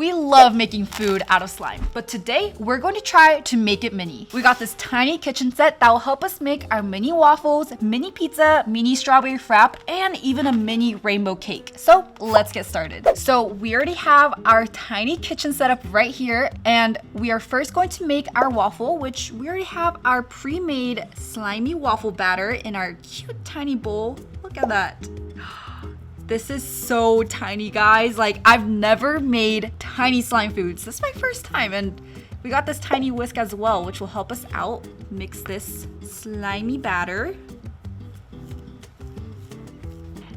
We love making food out of slime, but today we're going to try to make it mini. We got this tiny kitchen set that will help us make our mini waffles, mini pizza, mini strawberry frap, and even a mini rainbow cake. So let's get started. So we already have our tiny kitchen setup right here, and we are first going to make our waffle, which we already have our pre-made slimy waffle batter in our cute tiny bowl. Look at that. This is so tiny, guys. Like, I've never made tiny slime foods. This is my first time, and we got this tiny whisk as well, which will help us out. Mix this slimy batter.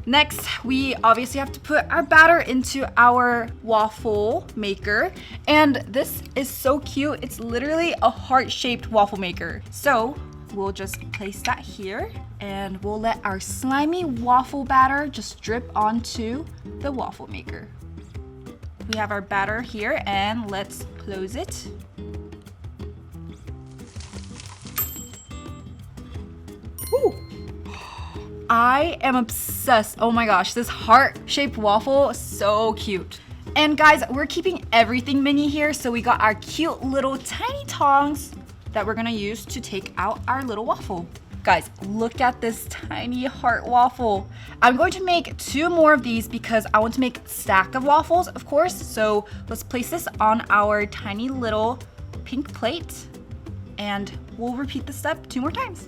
Next, we obviously have to put our batter into our waffle maker. And this is so cute. It's literally a heart-shaped waffle maker. So we'll just place that here, and we'll let our slimy waffle batter just drip onto the waffle maker. We have our batter here, and let's close it. Ooh. I am obsessed. Oh my gosh, this heart-shaped waffle is so cute. And guys, we're keeping everything mini here, so we got our cute little tiny tongs that we're gonna use to take out our little waffle. Guys, look at this tiny heart waffle. I'm going to make 2 more of these because I want to make a stack of waffles, of course. So let's place this on our tiny little pink plate, and we'll repeat the step 2 more times.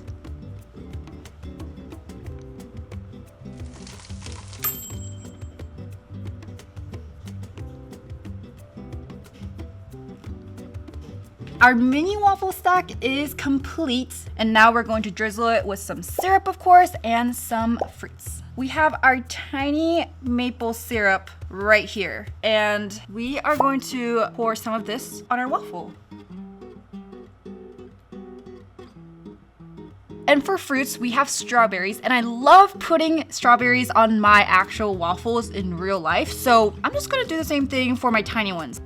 Our mini waffle stack is complete, and now we're going to drizzle it with some syrup, of course, and some fruits. We have our tiny maple syrup right here, and we are going to pour some of this on our waffle. And for fruits, we have strawberries, and I love putting strawberries on my actual waffles in real life, so I'm just gonna do the same thing for my tiny ones.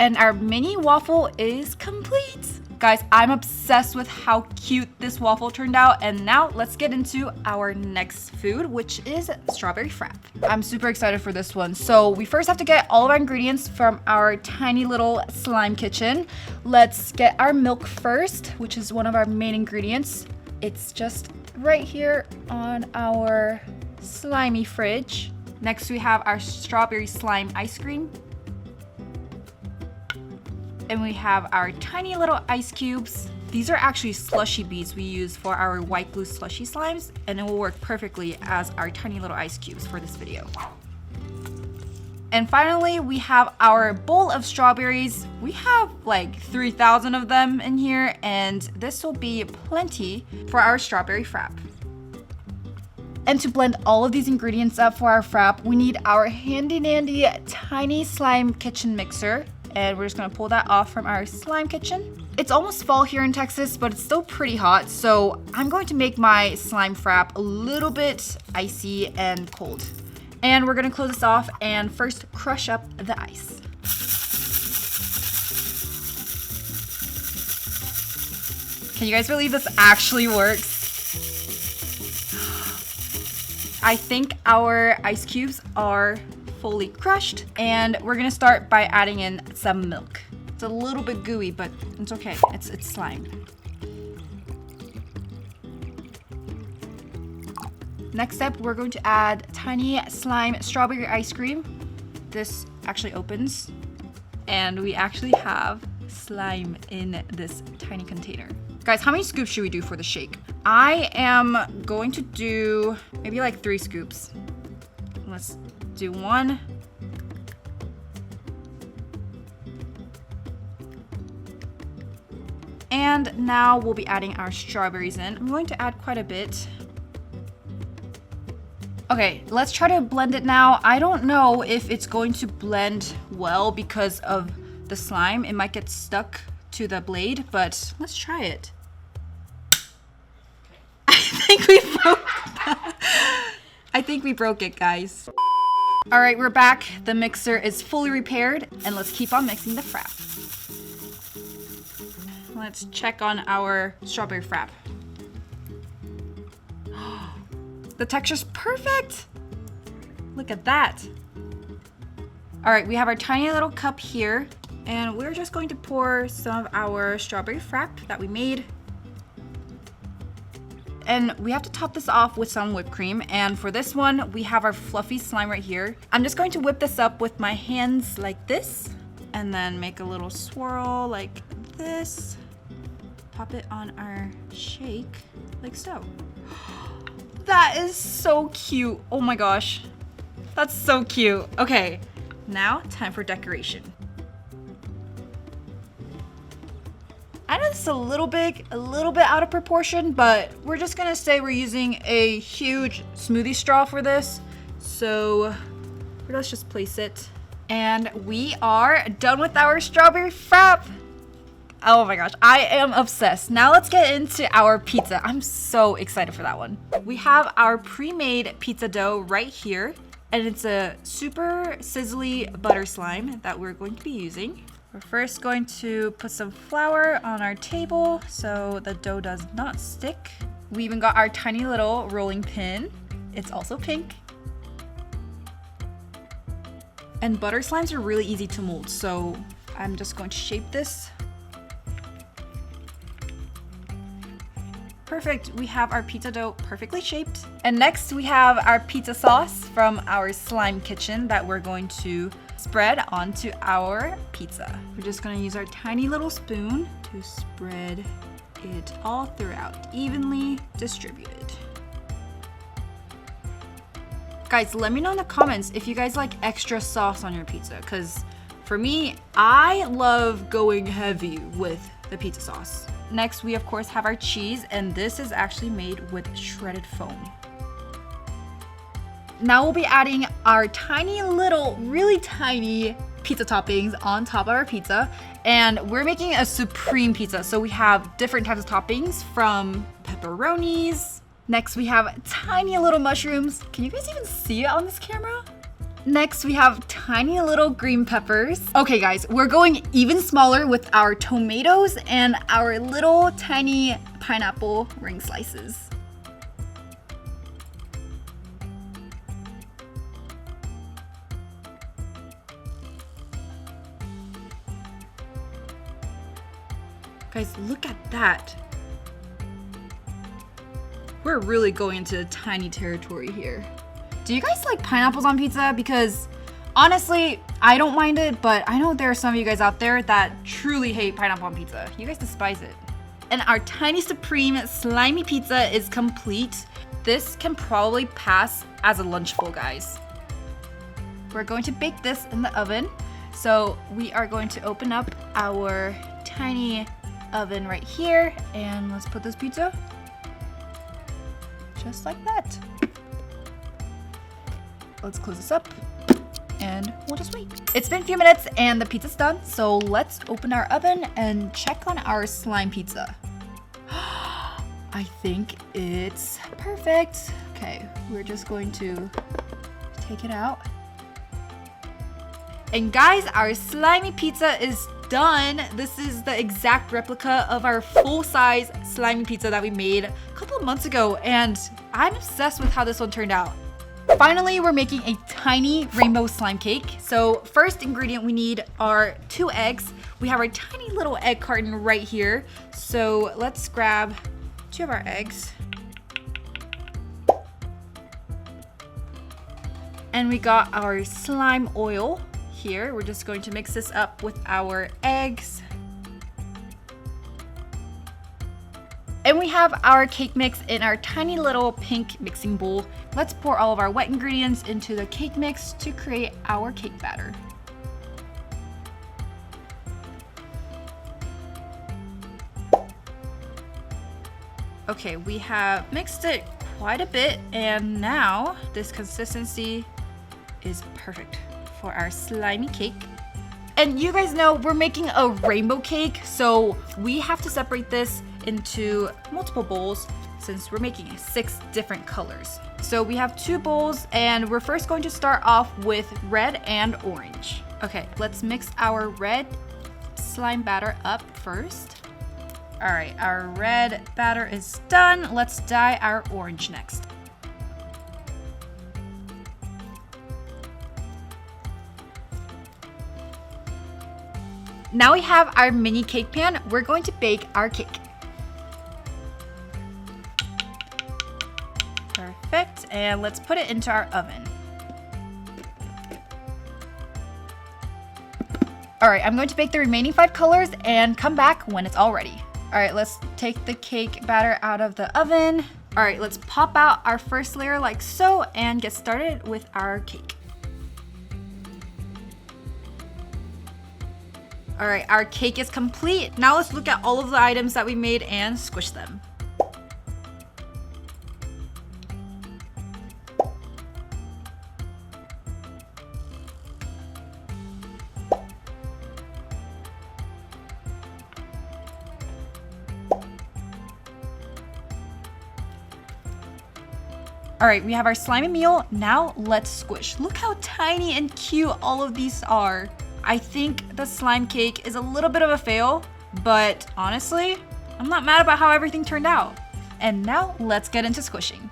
And our mini waffle is complete. Guys, I'm obsessed with how cute this waffle turned out. And now let's get into our next food, which is strawberry frap. I'm super excited for this one. So we first have to get all of our ingredients from our tiny little slime kitchen. Let's get our milk first, which is one of our main ingredients. It's just right here on our slimy fridge. Next, we have our strawberry slime ice cream. And we have our tiny little ice cubes. These are actually slushy beads we use for our white glue slushy slimes, and it will work perfectly as our tiny little ice cubes for this video. And finally, we have our bowl of strawberries. We have like 3,000 of them in here, and this will be plenty for our strawberry frap. And to blend all of these ingredients up for our frap, we need our handy dandy tiny slime kitchen mixer. And we're just gonna pull that off from our slime kitchen. It's almost fall here in Texas, but it's still pretty hot, so I'm going to make my slime frap a little bit icy and cold. And we're gonna close this off and first crush up the ice. Can you guys believe this actually works? I think our ice cubes are fully crushed, and we're gonna start by adding in some milk. It's a little bit gooey, but it's okay. It's slime. Next step, we're going to add tiny slime strawberry ice cream. This actually opens, and we actually have slime in this tiny container. Guys, how many scoops should we do for the shake? I am going to do maybe like 3 scoops. Let's do 1. And now we'll be adding our strawberries in. I'm going to add quite a bit. Okay, let's try to blend it now. I don't know if it's going to blend well because of the slime. It might get stuck to the blade, but let's try it. I think we broke it, guys. All right, we're back. The mixer is fully repaired, and let's keep on mixing the frap. Let's check on our strawberry frap. The texture's perfect. Look at that. All right, we have our tiny little cup here, and we're just going to pour some of our strawberry frap that we made. And we have to top this off with some whipped cream. And for this one, we have our fluffy slime right here. I'm just going to whip this up with my hands like this, and then make a little swirl like this. Pop it on our shake like so. That is so cute. Oh my gosh. That's so cute. Okay, now time for decoration. I know this is a little big, a little bit out of proportion, but we're just gonna say we're using a huge smoothie straw for this. So let's just place it. And we are done with our strawberry frap. Oh my gosh, I am obsessed. Now let's get into our pizza. I'm so excited for that one. We have our pre-made pizza dough right here, and it's a super sizzly butter slime that we're going to be using. We're first going to put some flour on our table so the dough does not stick. We even got our tiny little rolling pin. It's also pink. And butter slimes are really easy to mold, so I'm just going to shape this. Perfect, we have our pizza dough perfectly shaped. And next we have our pizza sauce from our slime kitchen that we're going to spread onto our pizza. We're just gonna use our tiny little spoon to spread it all throughout, evenly distributed. Guys, let me know in the comments if you guys like extra sauce on your pizza, because for me, I love going heavy with the pizza sauce. Next, we of course have our cheese, and this is actually made with shredded foam. Now we'll be adding our tiny little, really tiny pizza toppings on top of our pizza, and we're making a supreme pizza. So we have different types of toppings from pepperonis. Next, we have tiny little mushrooms. Can you guys even see it on this camera? Next, we have tiny little green peppers. Okay guys, we're going even smaller with our tomatoes and our little tiny pineapple ring slices. Guys, look at that. We're really going into tiny territory here. Do you guys like pineapples on pizza? Because honestly, I don't mind it, but I know there are some of you guys out there that truly hate pineapple on pizza. You guys despise it. And our tiny supreme slimy pizza is complete. This can probably pass as a lunch bowl, guys. We're going to bake this in the oven. So we are going to open up our tiny oven right here, and let's put this pizza just like that. Let's close this up and we'll just wait. It's been a few minutes and the pizza's done, so let's open our oven and check on our slime pizza. I think it's perfect. Okay, we're just going to take it out. And guys, our slimy pizza is done. This is the exact replica of our full-size slimy pizza that we made a couple of months ago, and I'm obsessed with how this one turned out. Finally, we're making a tiny rainbow slime cake. So first ingredient we need are 2 eggs. We have our tiny little egg carton right here. So let's grab 2 of our eggs. And we got our slime oil here. We're just going to mix this up with our eggs. And we have our cake mix in our tiny little pink mixing bowl. Let's pour all of our wet ingredients into the cake mix to create our cake batter. Okay, we have mixed it quite a bit, and now this consistency is perfect for our slimy cake. And you guys know we're making a rainbow cake, so we have to separate this into multiple bowls since we're making 6 different colors. So we have 2 bowls, and we're first going to start off with red and orange. Okay, let's mix our red slime batter up first. All right, our red batter is done. Let's dye our orange next. Now we have our mini cake pan. We're going to bake our cake. Perfect, and let's put it into our oven. All right, I'm going to bake the remaining 5 colors and come back when it's all ready. All right, let's take the cake batter out of the oven. All right, let's pop out our first layer like so and get started with our cake. All right, our cake is complete. Now let's look at all of the items that we made and squish them. All right, we have our slimy meal. Now let's squish. Look how tiny and cute all of these are. I think the slime cake is a little bit of a fail, but honestly, I'm not mad about how everything turned out. And now let's get into squishing.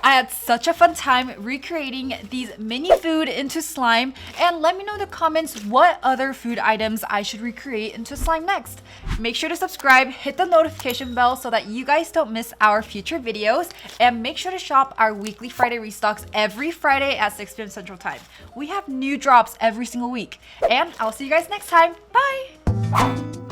I had such a fun time recreating these mini food into slime, and let me know in the comments what other food items I should recreate into slime next. Make sure to subscribe, hit the notification bell so that you guys don't miss our future videos, and make sure to shop our weekly Friday restocks every Friday at 6 p.m. Central Time. We have new drops every single week, and I'll see you guys next time. Bye!